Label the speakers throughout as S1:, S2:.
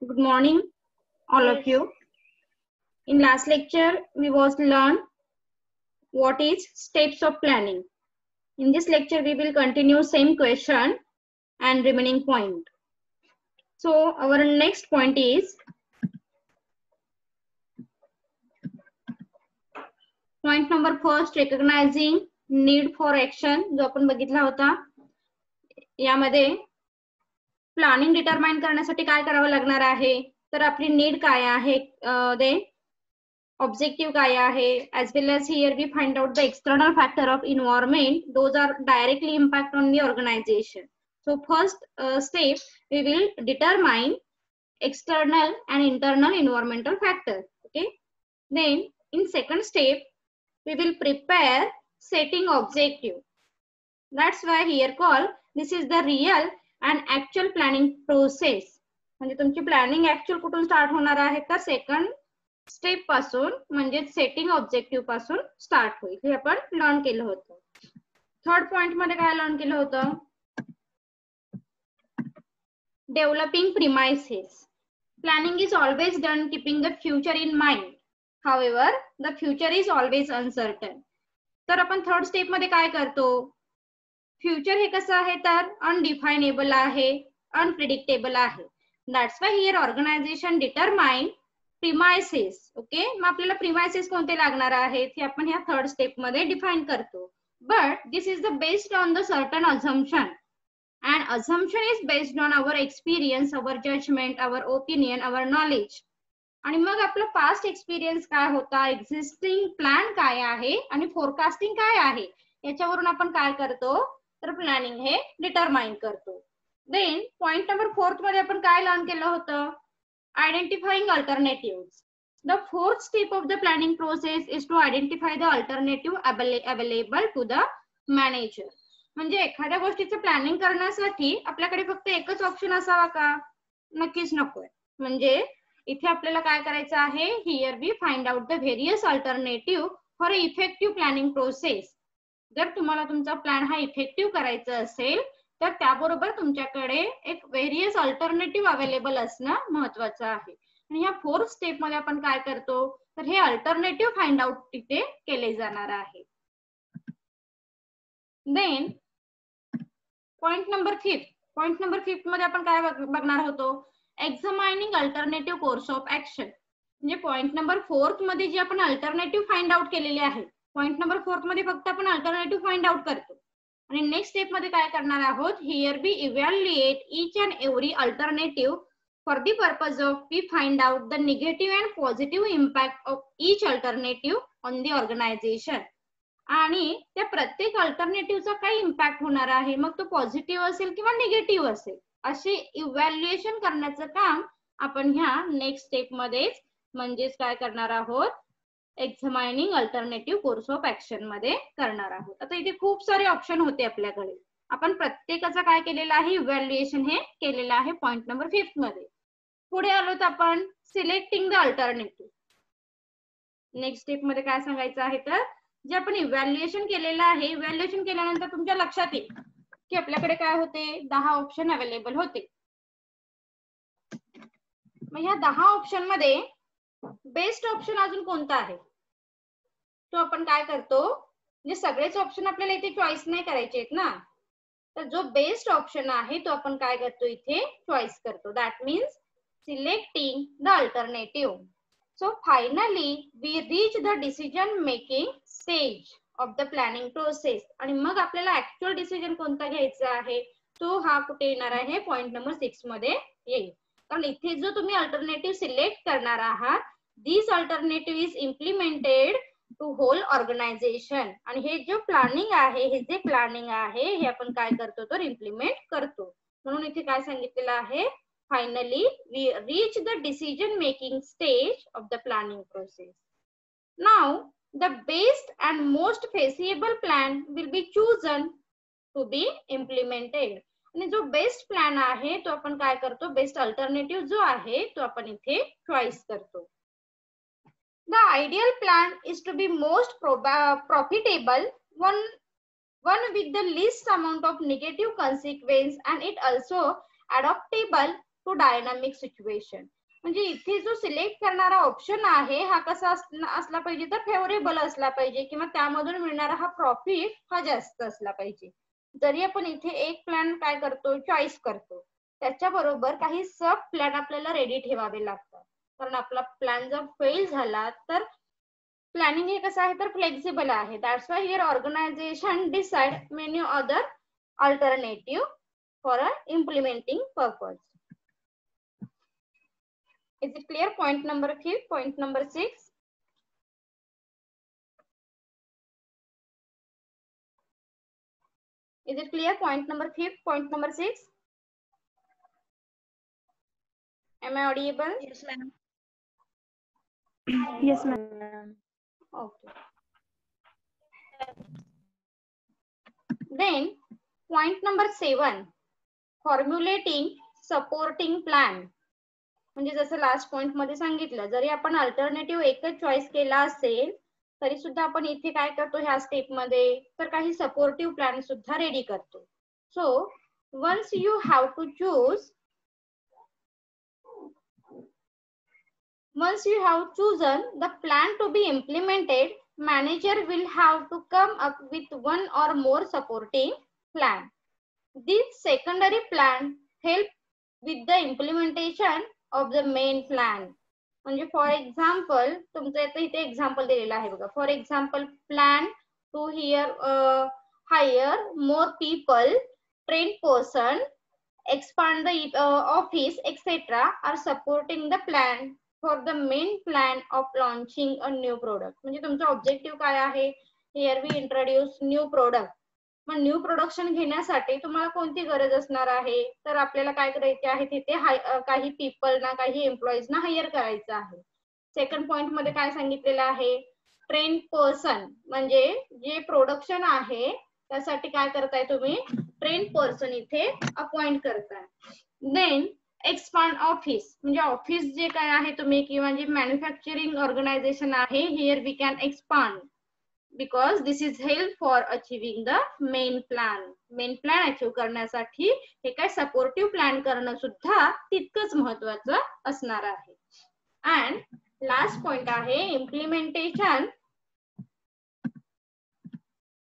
S1: Good morning, all of you. In last lecture, we was learn what is steps of planning. In this lecture, we will continue same question and remaining point. So our next point is point number first, recognizing need for action. जो आपण बघितला होता, यामध्ये planning determine करण्यासाठी काय करावं लागणार आहे, तर आपली नीड काय आहे, दे objective काय आहे, as well as here we find out the external factor of environment. Those are directly impact on the organization. So first step, we will determine external and internal environmental factor. Okay, then in second step we will prepare setting objective. That's why here call this is the real and actual planning process. म्हणजे तुमची planning actual कुठून start होणार आहे, तर second step पासून, म्हणजे setting objective पासून start होईल. हे आपण लर्न केलं होतं. थर्ड पॉइंट मध्ये काय लर्न केलं होतं, developing premises. Planning is always done keeping the future in mind. However the future is always uncertain. तर आपण थर्ड स्टेप मध्ये काय करतो, फ्युचर हे कसं आहे, तर अनडिफाइनेबल आहे, अनप्रिडिक्टेबल आहे. That's why here organization determine premises. Okay, मग आपल्याला प्रिमाइसेस कोणते लागणार आहेत हे आपण ह्या थर्ड स्टेप मध्ये डिफाइन करतो. But this is the based on the certain assumption, and assumption is based on our experience, our judgement, our opinion, our knowledge. आणि मग आपलं पास्ट एक्सपिरियन्स काय होता, एक्झिस्टिंग प्लॅन काय आहे आणि फोरकास्टिंग काय आहे, याच्यावरून आपण काय करतो, तर प्लॅनिंग हे डिटरमाइन करतो. देन पॉइंट नंबर फोर्थ मध्ये आपण काय लर्न केलं होतं, identifying alternatives. The fourth step of the planning process is to identify the alternative available to the manager. म्हणजे एखाद्या गोष्टीचं प्लॅनिंग करण्यासाठी आपल्याकडे फक्त एकच ऑप्शन असावा का, नक्कीच नकोय. म्हणजे इथे आपल्याला काय करायचं आहे, here we find out the various alternative for effective planning process. जर तुम्हाला तुमचा प्लॅन हा इफेक्टिव्ह करायचा असेल तर त्याबरोबर तुमच्याकडे एक व्हेरियस अल्टरनेटिव्ह अवेलेबल असणं महत्वाचं आहे. आणि ह्या फोर्थ स्टेप मध्ये आपण काय करतो, तर हे अल्टरनेटिव्ह फाइंड आउट तिथे केले जाणार आहे. देन पॉइंट नंबर फिफ्थ मध्ये आपण काय बघणार होतो, एक्झामायनिंग अल्टरनेटिव्ह कोर्स ऑफ ऍक्शन. म्हणजे पॉइंट नंबर फोर्थ मध्ये जी आपण अल्टरनेटिव्ह फाइंड आउट केलेली आहे, पॉइंट नंबर फोर्थ मध्ये फक्त आपण अल्टरनेटिव्ह फाइंड आउट करतो. आणि नेक्स्ट स्टेप मध्ये काय करणार आहोत, here be evaluate each and every alternative for the purpose of we find out the negative and positive impact of each alternative on the organization. आणि त्या प्रत्येक अल्टरनेटिव्हचा काय इम्पॅक्ट होणार आहे, मग तो पॉझिटिव्ह असेल किंवा निगेटिव्ह असेल, असे इव्हॅल्युएशन करण्याचं काम आपण ह्या नेक्स्ट स्टेप मध्ये म्हणजेच काय करणार आहोत, एक्झामायनिंग अल्टरनेटिव्ह कोर्स ऑफ ऍक्शन मध्ये करणार आहोत. आता इथे खूप सारे ऑप्शन होते आपल्याकडे, आपण प्रत्येकाचा काय केलेलं आहे, इव्हॅल्युएशन हे केलेलं आहे पॉइंट नंबर फिफ्थ मध्ये. पुढे आलो तर आपण selecting the alternative. Next step मध्ये काय सांगायचं आहे, तर जे आपण इव्हॅल्युएशन केलेलं आहे, इव्हॅल्युएशन केल्यानंतर तुमच्या लक्षात येईल की आपल्याकडे काय होते, 10 ऑप्शन अवेलेबल होते. मग ह्या 10 ऑप्शन मध्ये बेस्ट ऑप्शन अजून कोणता आहे, तो आपण काय करतो, म्हणजे सगळेच ऑप्शन आपल्याला इथे चॉईस नाही करायचे आहेत ना, तर जो बेस्ट ऑप्शन आहे तो आपण काय करतो, इथे चॉईस करतो. That means selecting the alternative. So finally we reach the decision making stage of the planning process. आणि मग आपल्याला ऍक्च्युअल डिसिजन कोणता घ्यायचा आहे, तो हा कुठे येणार आहे, पॉइंट नंबर 6 मध्ये येईल. कारण इथे जो तुम्ही अल्टरनेटिव्ह सिलेक्ट करणार आहात, this alternative is implemented to whole organisation. आणि हे जो प्लॅनिंग आहे, हे जे प्लॅनिंग आहे हे आपण काय करतो, तर इम्प्लिमेंट करतो. म्हणून इथे काय सांगितलेलं आहे, finally we reach the decision making stage of the planning process. Now the best and most feasible plan will be chosen to be implemented. आणि जो बेस्ट प्लॅन आहे तो आपण काय करतो, बेस्ट अल्टरनेटिव्ह जो आहे तो आपण इथे चॉईस करतो. The ideal plan is to be most profitable, one with the least amount of negative consequence, and it also adaptable to dynamic situation. म्हणजे इथे जो सिलेक्ट करणारा ऑप्शन आहे हा कसा असला पाहिजे तर फेवरेबल असला पाहिजे किंवा त्यामधून मिळणारा हा प्रॉफिट हा जास्त असला पाहिजे. जरी आपण इथे एक प्लॅन काय करतो चॉईस करतो त्याच्याबरोबर काही सब प्लॅन आपल्याला रेडी ठेवावे लागतात. कारण आपला प्लॅन जर फेल झाला तर प्लॅनिंग हे कसं आहे तर फ्लेक्सिबल आहे. That's why here organization decide many other alternative for a implementing purpose. Is it clear? Point number 5, point number 6. Is it clear? Point number 5, point number 6. Am I audible?
S2: Yes, ma'am.
S3: Yes, ma'am.
S1: Okay. Then point number 7, formulating supporting plan. म्हणजे जसं last point मध्ये सांगितलं जरी आपण alternative एकच choice केला असेल तरी सुद्धा आपण इथे काय करतो ह्या स्टेप मध्ये तर काही सपोर्टिव्ह प्लॅन सुद्धा रेडी करतो. So once you have to choose once you have chosen the plan to be implemented, manager will have to come up with one or more supporting plan. This secondary plan help with the implementation of the main plan. म्हणजे for example तुमचं इथे example दिलेलं आहे बघा. For example plan to hire more people, train person, expand the office etc. are supporting the plan for the main plan of launching a new product. म्हणजे तुमचा objective काय आहे? Here we introduce new product. मग new production घेण्यासाठी तुम्हाला कोणती गरज असणार आहे तर आपल्याला काय करायचे आहे तिथे काही पीपल ना काही एम्प्लॉईज ना हायर करायचं आहे. सेकंड पॉइंट मध्ये काय सांगितलेलं आहे ट्रेन पर्सन म्हणजे जे प्रोडक्शन आहे त्यासाठी काय करताय तुम्ही ट्रेन पर्सन इथे अपॉइंट करताय. देन एक्सपांड ऑफिस म्हणजे ऑफिस जे काय आहे तुम्ही किंवा जे मॅन्युफॅक्चरिंग ऑर्गनायझेशन आहे here we can expand because this is help for achieving the main plan. Main plan achieve करण्यासाठी हे काय सपोर्टिव्ह प्लॅन करणं सुद्धा तितकंच महत्वाचं असणार आहे. अँड लास्ट पॉइंट आहे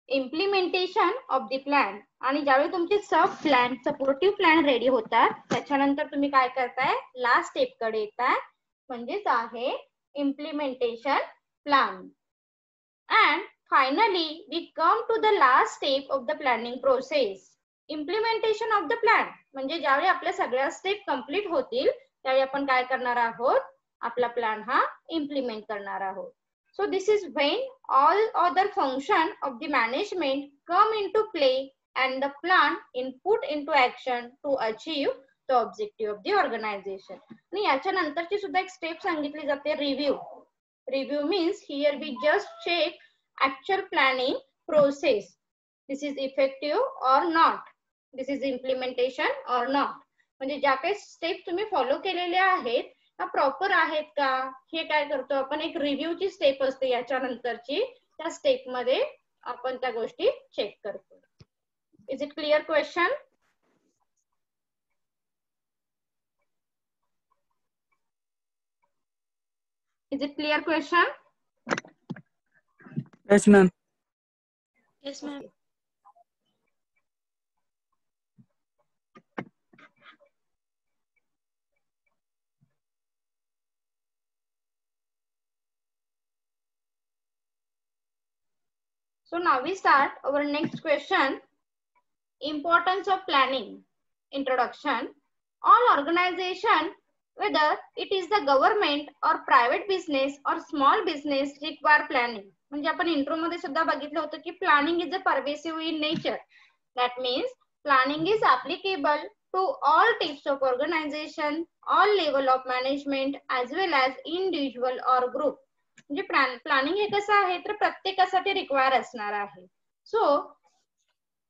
S1: इम्प्लिमेंटेशन ऑफ द प्लॅन. आणि ज्यावेळी तुमचे सब प्लॅन सपोर्टिव्ह प्लॅन रेडी होतात त्याच्यानंतर तुम्ही काय करताय लास्ट स्टेप कडे येताय म्हणजेच आहे implementation plan. And finally, we come to the last step of the planning process. Implementation of the plan. म्हणजे ज्यावेळी आपल्या सगळ्या स्टेप कंप्लीट होतील त्यावेळी आपण काय करणार आहोत आपला प्लॅन हा इम्प्लिमेंट करणार आहोत. So this is when all other function of the management come into play and the plan input into action to achieve the objective of the organization. आणि याच्या नंतरची सुद्धा एक स्टेप सांगितली जाते review. Review means here we just check actual planning process. This is effective or not. This is implementation or not. म्हणजे ज्या काही स्टेप तुम्ही फॉलो केलेले आहेत त्या प्रॉपर आहेत का हे काय करतो आपण एक रिव्ह्यूची स्टेप असते याच्या नंतरची त्या स्टेप मध्ये आपण त्या गोष्टी चेक करतो. Is it clear question? Is it clear question?
S3: Yes, ma'am.
S2: Yes, ma'am.
S1: Okay. So now we start our next question. Importance of planning. Introduction. All organization, whether it is the government or private business or small business, require planning. म्हणजे आपण intro मध्ये सुद्धा बघितलं होतं की planning is a pervasive in nature. That means planning is applicable to all types of organization, all level of management as well as individual or group. म्हणजे planning हे कसं आहे तर प्रत्येकासाठी रिक्वायर असणार आहे. So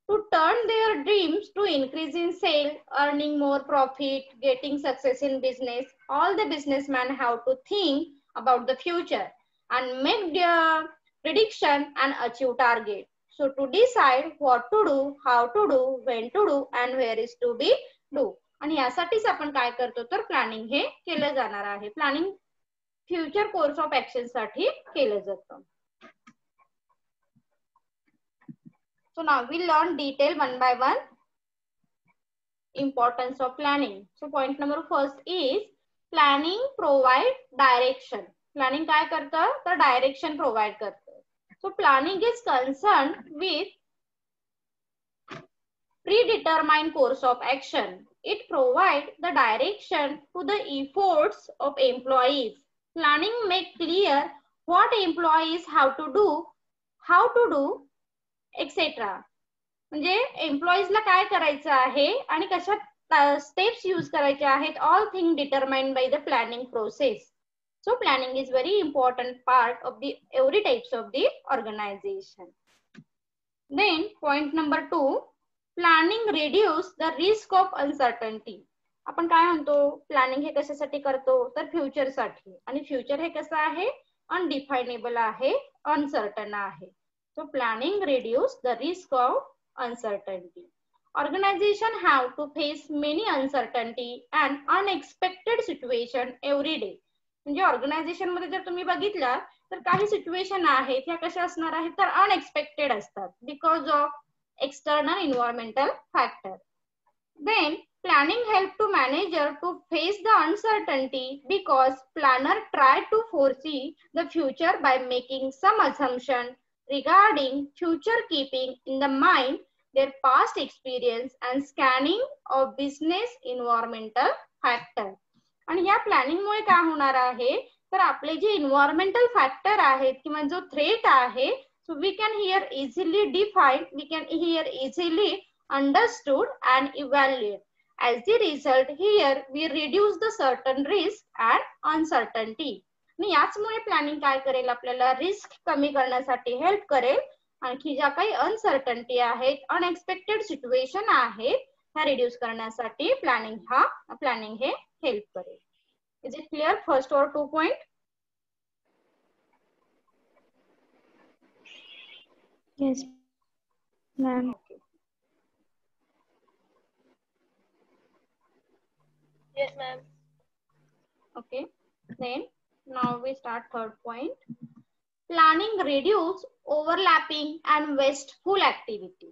S1: to turn their dreams to increase in sale, earning more profit, getting success in business, all the businessmen have to think about the future and make their prediction and achieve target. So to decide what to do, how to do, when to do, and where is to be do. आणि यासाठीच आपण काय करतो तर planning हे केलं जाणार आहे. Planning future course of action साठी केलं जातं. So now we learn detail one by one importance of planning. So point number first is planning provide direction. Planning काय करतं तर डायरेक्शन प्रोव्हाइड करतं. So planning is concerned with predetermined course of action. It provides the direction to the efforts of employees. Planning make clear what employees have to do, how to do, etc. म्हणजे एम्प्लॉईजला काय करायचं आहे आणि कशा steps use करायचे आहेत, all thing determined by the planning process. So planning is very important part of the every types of the organization. Then point number 2, planning reduce the risk of uncertainty. आपण काय म्हणतो planning हे कशासाठी करतो तर future साठी, आणि future हे कसं आहे अनडिफाइनेबल आहे, अनसर्टन आहे. So planning reduce the risk of uncertainty. Organization have to face many uncertainty and unexpected situation every day. म्हणजे ऑर्गनायझेशन मध्ये जर तुम्ही बघितलं तर काही सिच्युएशन आहेत ह्या कशा असणार आहेत तर अनएक्सपेक्टेड असतात because of external environmental factor. Then planning help to manager to face the uncertainty because planner try to foresee the future by making some assumption regarding future, keeping in the mind their past experience and scanning of business environmental factor. आणि या planning मुळे काय होणार आहे तर आपले जे environmental factor आहेत किंवा जो थ्रेट आहे so we can here easily define, we can here easily understood and evaluate. As the result here we reduce the certain risk and uncertainty. आणि याचमुळे प्लॅनिंग काय करेल आपल्याला रिस्क कमी करण्यासाठी हेल्प करेल. आणखी ज्या काही अनसर्टनिटी आहेत, अनएक्सपेक्टेड सिच्युएशन आहेत ह्या रिड्यूस करण्यासाठी प्लॅनिंग हे हेल्प करेल. इज इट क्लियर फर्स्ट और 2 point?
S2: Yes, ma'am.
S3: Yes, ma'am.
S1: Okay. Then now we start third point. Planning reduce overlapping and wasteful activity.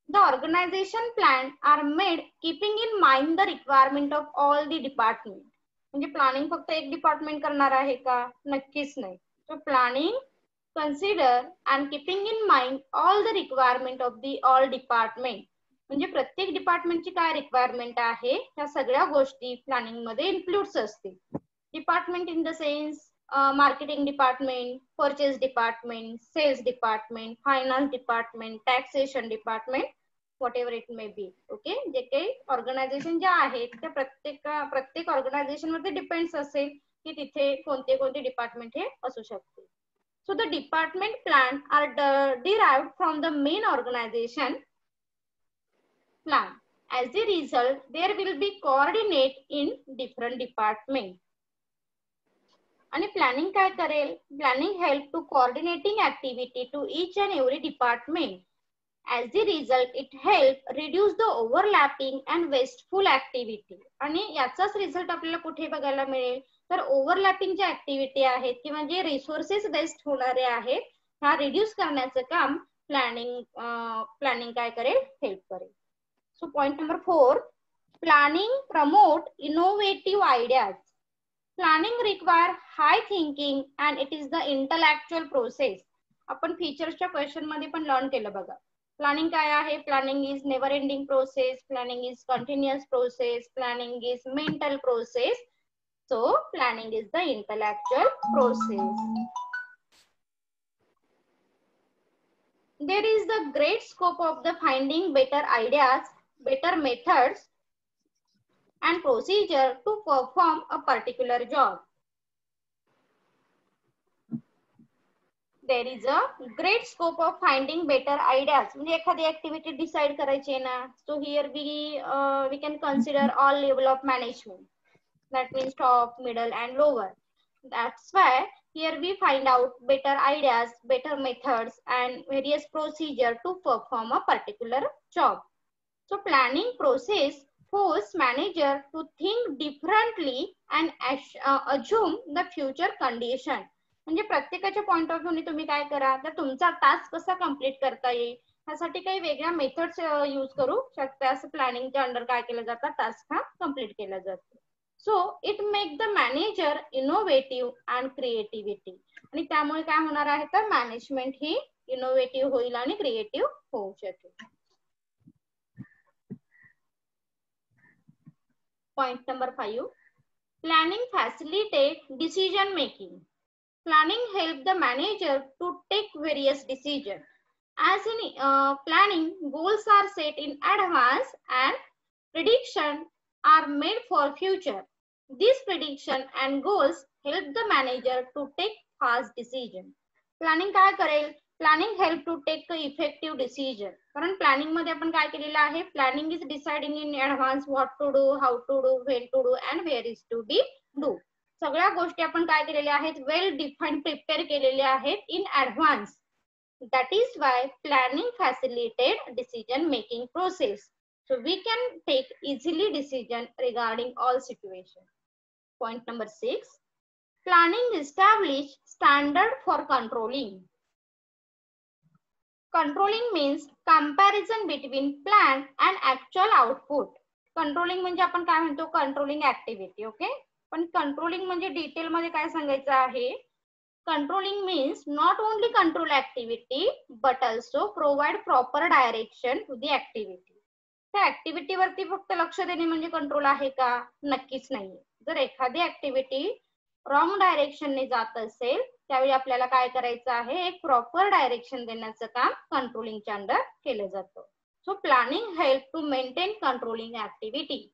S1: The organization plan are made keeping in mind the requirement of all the department. म्हणजे planning फक्त एक department करणार आहे का? नक्कीच नाही. So planning consider and keeping in mind all the requirement of the all department. म्हणजे प्रत्येक डिपार्टमेंटची काय रिक्वायरमेंट आहे ह्या सगळ्या गोष्टी प्लॅनिंग मध्ये इन्क्लूड्स असतील. Department in the sense marketing department, purchase department, sales department, finance department, taxation department, whatever it may be. Okay, जे काही ऑर्गनायझेशन ज्या आहेत त्या प्रत्येक ऑर्गनायझेशन मध्ये डिपेंड्स असेल की तिथे कोणते कोणते डिपार्टमेंट हे असू शकते. So the department plan are derived from the main organization plan. As a result, there will be coordinate in different department. आणि प्लॅनिंग काय करेल? Planning help to coordinating activity to each and every department. As the result, it help reduce the overlapping and wasteful activity. आणि याचाच result आपल्याला कुठे बघायला मिळेल तर ओव्हरलॅपिंग ज्या ऍक्टिव्हिटी आहेत किंवा जे रिसोर्सेस वेस्ट होणारे आहेत ह्या रिड्यूस करण्याचं काम प्लॅनिंग काय करेल? हेल्प करेल. So point number 4, planning promote innovative ideas. Planning require high thinking and it is the intellectual process. आपण फीचर्सच्या क्वेश्चन मध्ये पण लर्न केलं बघा. प्लॅनिंग काय आहे? Planning is never ending process, planning is continuous process, planning is mental process. So planning is the intellectual process. There is the great scope of the finding better ideas, better methods and procedure to perform a particular job. There is a great scope of finding better ideas. म्हणजे एखादी activity decide करायची आहे ना, so here we can consider all level of management. That means top, middle and lower. That's why here we find out better ideas, better methods and various procedure to perform a particular job. So planning process force manager to think differently and assume the future condition. म्हणजे प्रत्येकाच्या point of व्ह्यूने तुम्ही काय करा, तर तुमचा task कसा complete करता येईल यासाठी काही वेगळ्या मेथड्स यूज करू शकता. असं प्लॅनिंगच्या अंडर काय केलं जातं, टास्क हा कम्प्लीट केला जातो. So it make the manager innovative and creativity. आणि त्यामुळे काय होणार आहे, तर मॅनेजमेंट ही इनोव्हेटिव्ह होईल आणि क्रिएटिव्ह होऊ शकेल. Point number 5, planning facilitate decision making. Planning help the manager to take various decisions. As in planning, goals are set in advance and prediction are made for future. These prediction and goals help the manager to take fast decision. Planning काय करेल, planning help to take effective decision. कारण planning मध्ये आपण काय केलेलं आहे, planning is deciding in advance what to do, how to do, when to do and where is to be do. सगळ्या गोष्टी आपण काय केलेल्या आहेत, वेल डिफाईन्ड प्रिपेअर केलेल्या आहेत in advance. That is why planning facilitate decision making process. So we can take easily decision regarding all situation. Point number 6, planning establish standard for controlling. Controlling means comparison between plan and actual output. Controlling म्हणजे आपण काय म्हणतो, controlling activity. Okay, पण controlling म्हणजे detail मध्ये काय सांगायचं आहे, controlling means not only control activity but also provide proper direction to the activity. त्या ऍक्टिव्हिटी वरती फक्त लक्ष देणे म्हणजे कंट्रोल आहे का, नक्कीच नाहीये. जर एखादी ऍक्टिव्हिटी रॉंग डायरेक्शनने जात असेल त्यावेळी आपल्याला काय करायचं आहे, एक प्रॉपर डायरेक्शन देण्याचं काम कंट्रोलिंगच्या अंडर केलं जातं. So planning help to maintain controlling activity.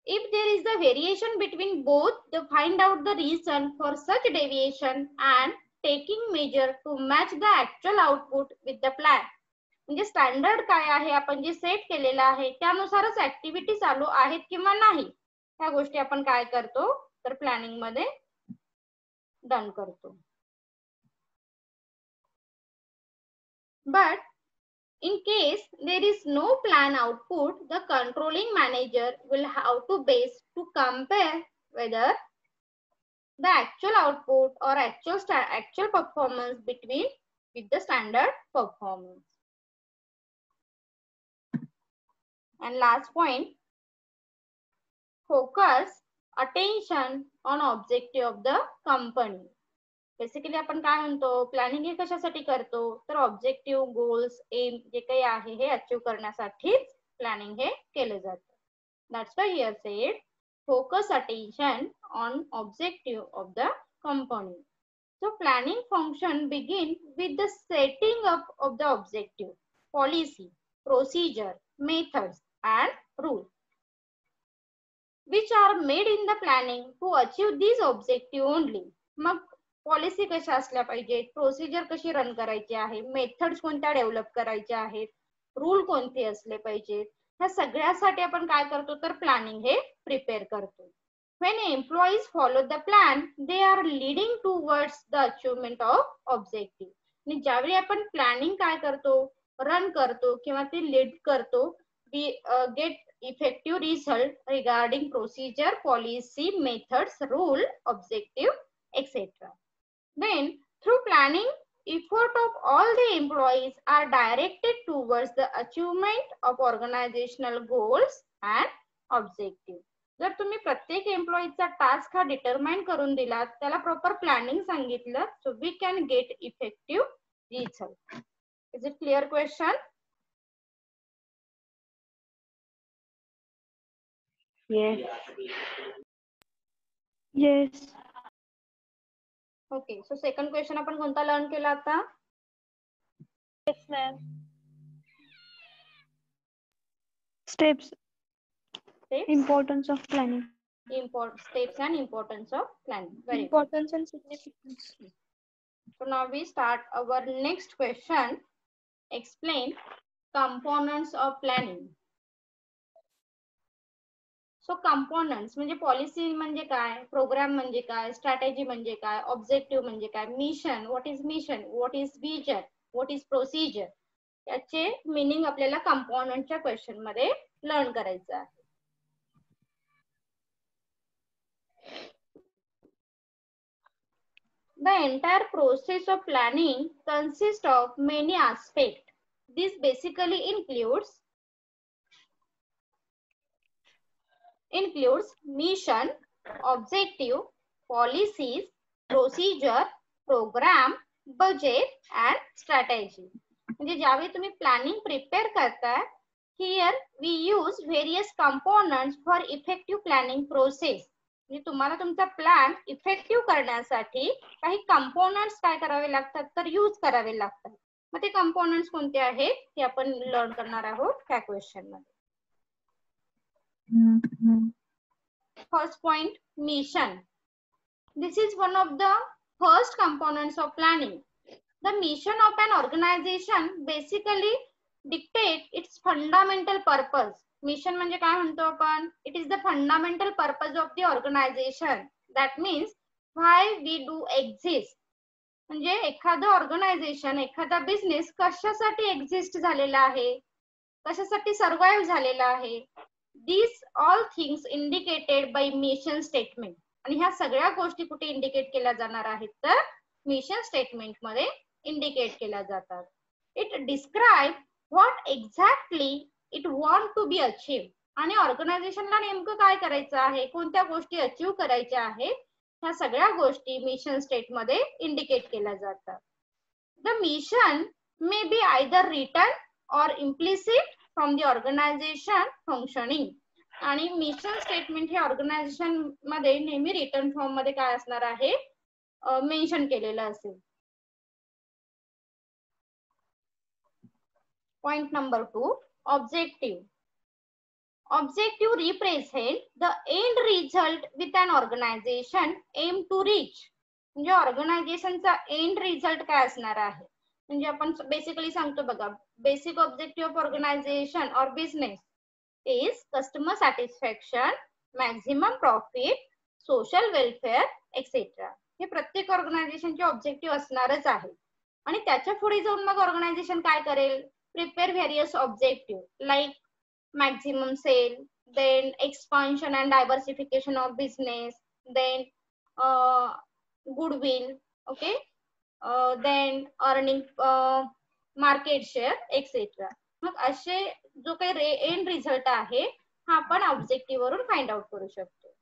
S1: If there is the variation between both, to find out the reason for such deviation and taking measure to match the actual output with the plan. म्हणजे standard काय आहे, आपण जे set केलेलं आहे त्यानुसारच activity चालू आहेत किंवा नाही, ह्या गोष्टी आपण काय करतो, तर प्लॅनिंग मध्ये डन करतो. But in case there is no plan output, the controlling manager will have to base to compare whether the actual output or actual performance between with the standard performance. And last point, focus attention on objective of the company. Basically आपण काय म्हणतो, planning हे कशासाठी करतो, तर objective, goals, M जे काही आहे हे अचीव्ह करण्यासाठीच प्लॅनिंग हे केलं जातं. That's why here said focus attention on objective of the company. So planning function begin with the setting up of the objective, policy, procedure, methods and rule which are made in the planning to achieve these objective only. मग policy कशा असल्या पाहिजेत, procedure कशी run करायची आहे, methods कोणत्या develop करायच्या आहेत, रूल कोणते असले पाहिजेत, ह्या सगळ्यासाठी आपण काय करतो, तर प्लॅनिंग हे प्रिपेअर करतो. When employees follow the plan, they are leading towards the achievement of objective. आणि ज्यावेळी आपण प्लॅनिंग काय करतो, रन करतो किंवा ते लीड करतो, we get effective result regarding procedure, policy, methods, rule, objective, etc. Then through planning, effort of all the employees are directed towards the achievement of organizational goals and objectives. जर तुम्ही प्रत्येक एम्प्लॉईचा task हा determine करून दिला, त्याला proper planning सांगितलं, so we can get effective result. Is it clear question?
S2: Yes.
S1: Okay, so second question आपण कोणता लर्न केला आता?
S2: Yes, ma'am. Steps. Importance of planning.
S1: Steps and importance of planning. Very
S2: Importance and significance.
S1: good. So now we start our next question. Explain components of planning. So components म्हणजे policy म्हणजे काय, programme म्हणजे काय, strategy म्हणजे काय, objective म्हणजे काय, mission, what is mission, what is vision, what is procedure, याचे मीनिंग आपल्याला कंपोनंटच्या क्वेश्चन मध्ये लर्न करायचं आहे. The entire process of planning consists of many aspects. This basically includes mission, objective, policies, procedure, program, budget and strategy. म्हणजे ज्यावेळी तुम्ही planning prepare करताय, here we use various components for effective planning process. म्हणजे तुम्हाला तुमचा plan effective करण्यासाठी काही components काय करावे लागतात तर यूज करावे लागतात. मग ते कंपोनंट्स कोणते आहेत हे आपण लर्न करणार आहोत त्या क्वेश्चन मध्ये. First point, mission. This is one of the first components of planning. The mission of an organization basically dictate its fundamental purpose. Mission म्हणजे काय म्हणतो आपण? It is the fundamental purpose of the organization. That means why we do exist. म्हणजे एखादं organisation, एखादा business कशासाठी exist झालेला आहे, कशासाठी सर्वाइव्ह झालेला आहे. These all things indicated by mission statement. आणि ह्या सगळ्या गोष्टी कुठे इंडिकेट केल्या जाणार आहेत तर मिशन स्टेटमेंट मध्ये इंडिकेट केल्या जातात. It describe what exactly it want to be achieve. आणि ऑर्गनायझेशनला नेमकं काय करायचं आहे, कोणत्या गोष्टी अचीव करायच्या आहेत, ह्या सगळ्या गोष्टी मिशन स्टेट मध्ये इंडिकेट केल्या जातात. The mission may be either written or implicit from the organisation functioning. आणि मिशन स्टेटमेंट हे ऑर्गनायझेशन मध्ये नेहमी रिटन फॉर्म मध्ये काय असणार आहे मेन्शन केलेलं असेल. Point number 2, objective. Objective represent the end result with an organization aim to reach. म्हणजे ऑर्गनायझेशनचा एंड रिझल्ट काय असणार आहे. म्हणजे आपण बेसिकली सांगतो बघा, बेसिक ऑब्जेक्टिव्ह ऑफ ऑर्गनायझेशन और business is customer satisfaction, maximum profit, social welfare etcetera. हे प्रत्येक ऑर्गनायझेशनचे ऑब्जेक्टिव्ह असणारच आहे. आणि त्याच्या पुढे जाऊन मग ऑर्गनायझेशन काय करेल, prepare various objective like maximum sale, then expansion and diversification of business, then goodwill, okay, then earning market share etc. मग असे जो काही एंड रिझल्ट आहे हा आपण ऑब्जेक्टिव्ह वरून फाइंड आउट करू शकतो.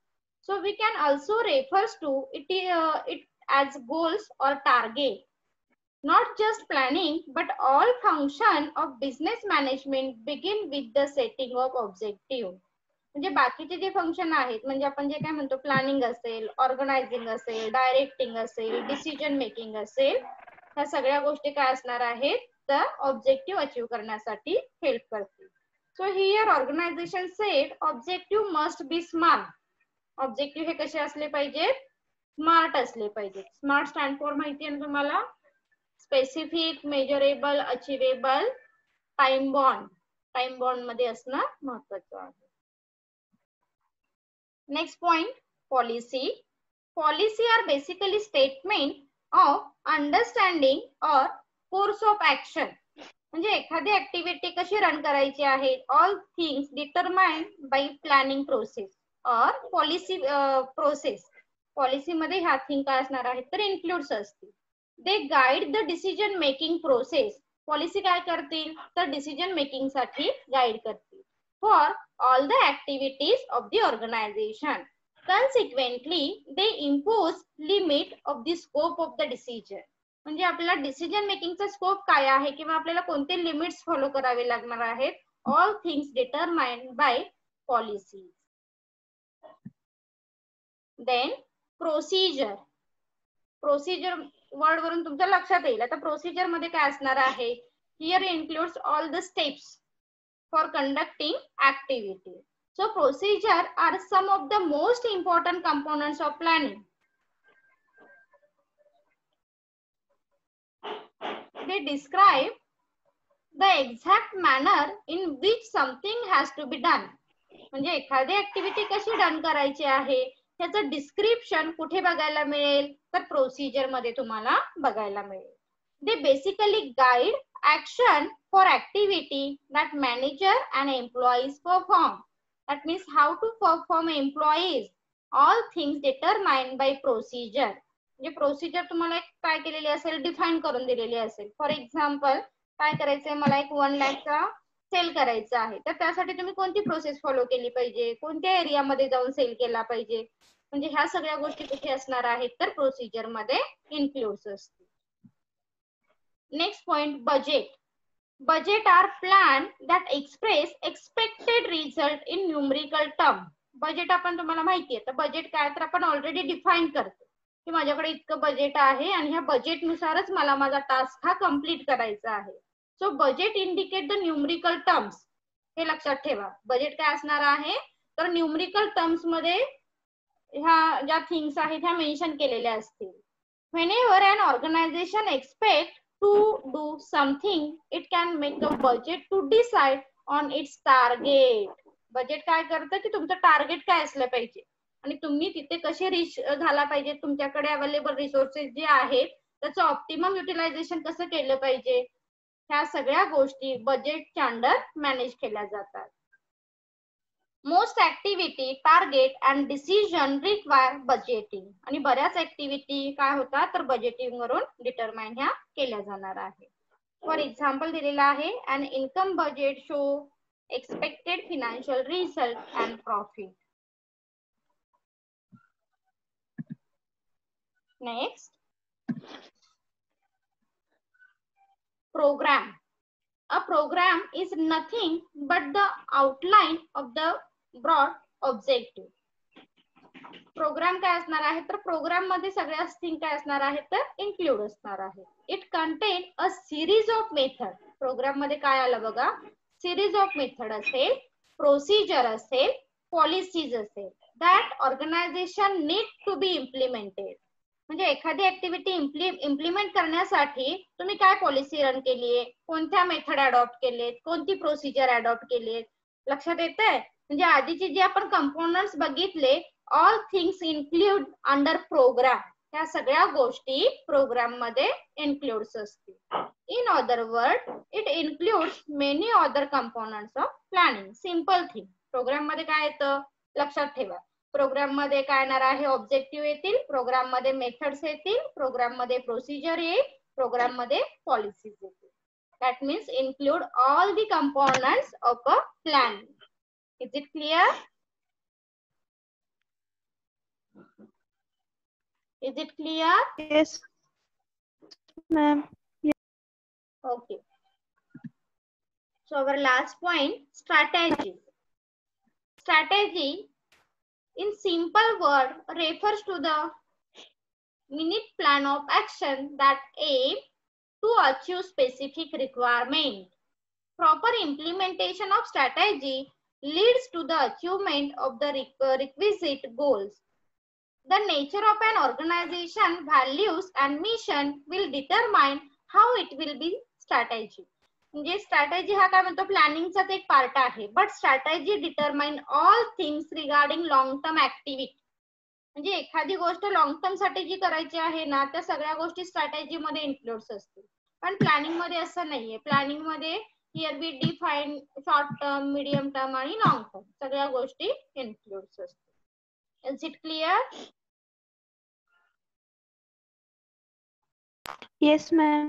S1: So we can also refers to it as goals or target. Not just planning, but all function of business management begin with the setting of objective. म्हणजे बाकीचे जे function आहेत, म्हणजे आपण जे काय म्हणतो प्लॅनिंग असेल, ऑर्गनायझिंग असेल, डायरेक्टिंग असेल, डिसिजन मेकिंग असेल, ह्या सगळ्या गोष्टी काय असणार आहेत तर ऑब्जेक्टिव्ह अचीव करण्यासाठी हेल्प करतील. So here organization said objective must be smart. Objective हे कसे असले पाहिजेत, स्मार्ट असले पाहिजेत. स्मार्ट स्टँड फॉर माहिती आहे ना तुम्हाला, specific, measurable, achievable, time bound. Time bound मध्ये असणं महत्वाचं आहे. Next point, policy. Policy are basically statement of understanding or course of action. म्हणजे एखादी ऍक्टिव्हिटी कशी रन करायची आहे, all things determined by planning process or policy process. Policy मध्ये ह्या थिंग काय असणार आहेत तर इन्क्लूड्स असतील. They guide the decision making process. Policy काय करतील तर डिसिजन मेकिंग साठी गाइड करतील for all the activities of the organisation. Consequently they impose limit of the scope of the decision. म्हणजे आपल्याला डिसिजन मेकिंगचा स्कोप काय आहे किंवा आपल्याला कोणते लिमिट्स फॉलो करावे लागणार आहेत, all things determined by policy. Then procedure. Procedure word वरून तुमच्या लक्षात येईल. आता प्रोसिजर मध्ये काय असणार आहे, here includes all the steps for conducting activity. So procedure are some of the most important components of planning. They describe the exact manner in which something has to be done. म्हणजे एखादी activity कशी done करायची आहे त्याचं description कुठे बघायला मिळेल तर प्रोसिजर मध्ये तुम्हाला बघायला मिळेल. They basically guide action for activity that manager and employees perform. That means how to perform employees. All things determined by procedure. म्हणजे प्रोसिजर तुम्हाला एक काय केलेली असेल, डिफाईन करून दिलेली असेल. फॉर एक्झाम्पल काय करायचंय, मला एक 1 लाखचा सेल करायचा आहे, तर त्यासाठी तुम्ही कोणती प्रोसेस फॉलो केली पाहिजे, कोणत्या एरियामध्ये जाऊन सेल केला पाहिजे, म्हणजे ह्या सगळ्या गोष्टी कुठे असणार आहेत, तर प्रोसिजर मध्ये इन्क्लूड्स असतील. Next point, budget. Budget are plan that express expected result in numerical term. Budget आपण तुम्हाला माहिती आहे, तर बजेट काय तर आपण ऑलरेडी डिफाईन करतो की माझ्याकडे इतकं बजेट आहे आणि ह्या बजेट नुसारच मला माझा टास्क हा कम्प्लीट करायचा आहे. So budget indicate the numerical terms. हे लक्षात ठेवा, बजेट काय असणार आहे तर न्यूमरिकल टर्म्स मध्ये ह्या ज्या थिंग्स आहेत ह्या मेन्शन केलेल्या असतील. Whenever an organization expect to do something, it can make a budget to decide on its target. Budget काय करतं की तुमचं टार्गेट काय असलं पाहिजे आणि तुम्ही तिथे कसे रीच झाला पाहिजे, तुमच्याकडे अवेलेबल रिसोर्सेस जे आहेत त्याचं ऑप्टिमम युटिलायझेशन कसं केलं पाहिजे, ह्या सगळ्या गोष्टी बजेटच्या अंडर मॅनेज केल्या जातात. Most activity, target and decision require budgeting. आणि बऱ्याच ऍक्टिव्हिटी काय होतात तर बजेटिंग वरून डिटरमाइन ह्या केल्या जाणार आहे. फॉर एक्झाम्पल दिलेला आहे, an income budget show expected financial result and profit. Next, program. A program is nothing but the outline of the broad objective. Programme काय असणार आहे तर प्रोग्राम मध्ये सगळ्या थिंग काय असणार आहे तर इन्क्लूड असणार आहे. It contain a series of method. Programme मध्ये काय आलं बघा, सिरीज ऑफ मेथड असेल, प्रोसिजर असेल, पॉलिसीज असेल, that organization need to be implemented. म्हणजे एखादी ऍक्टिव्हिटी इम्प्लिमेंट करण्यासाठी तुम्ही काय पॉलिसी रन केलीये, कोणत्या मेथड अडॉप्ट केलेत, कोणती प्रोसिजर अडॉप्ट केलीत, लक्षात येतंय. म्हणजे आधीचे जे आपण कंपोनंट्स बघितले, all things include under programme, ह्या सगळ्या गोष्टी प्रोग्राम मध्ये इन्क्लूड्स असतील. In other word, it includes many other components of planning. Simple thing, programme मध्ये काय येतं लक्षात ठेवा. प्रोग्राम मध्ये काय येणार आहे, ऑब्जेक्टिव्ह येतील, प्रोग्राम मध्ये मेथड्स येतील, प्रोग्राम मध्ये प्रोसिजर येईल, प्रोग्राम मध्ये पॉलिसीज येतील. That means include all the components of a plan. Is it clear? Is it clear?
S2: Yes, ma'am.
S1: Okay. So our last point, strategy. Strategy in simple word refers to the minute plan of action that aim to achieve specific requirement. Proper implementation of strategy leads to the achievement of the requisite goals. The nature of an organization, values and mission will determine how it will be strategy. म्हणजे strategy हा काय म्हणतो प्लॅनिंगचाच एक part आहे, but strategy determine all things regarding long term activity. म्हणजे एखादी गोष्ट long term साठी जी करायची आहे ना, त्या सगळ्या गोष्टी स्ट्रॅटेजी मध्ये इन्क्लूड्स असतील. पण प्लॅनिंग मध्ये असं नाहीये. प्लॅनिंग मध्ये here we define short term, medium term आणि लॉंग टर्म, सगळ्या गोष्टी इन्क्लूड्स असतील. Is it clear?
S2: Yes, ma'am.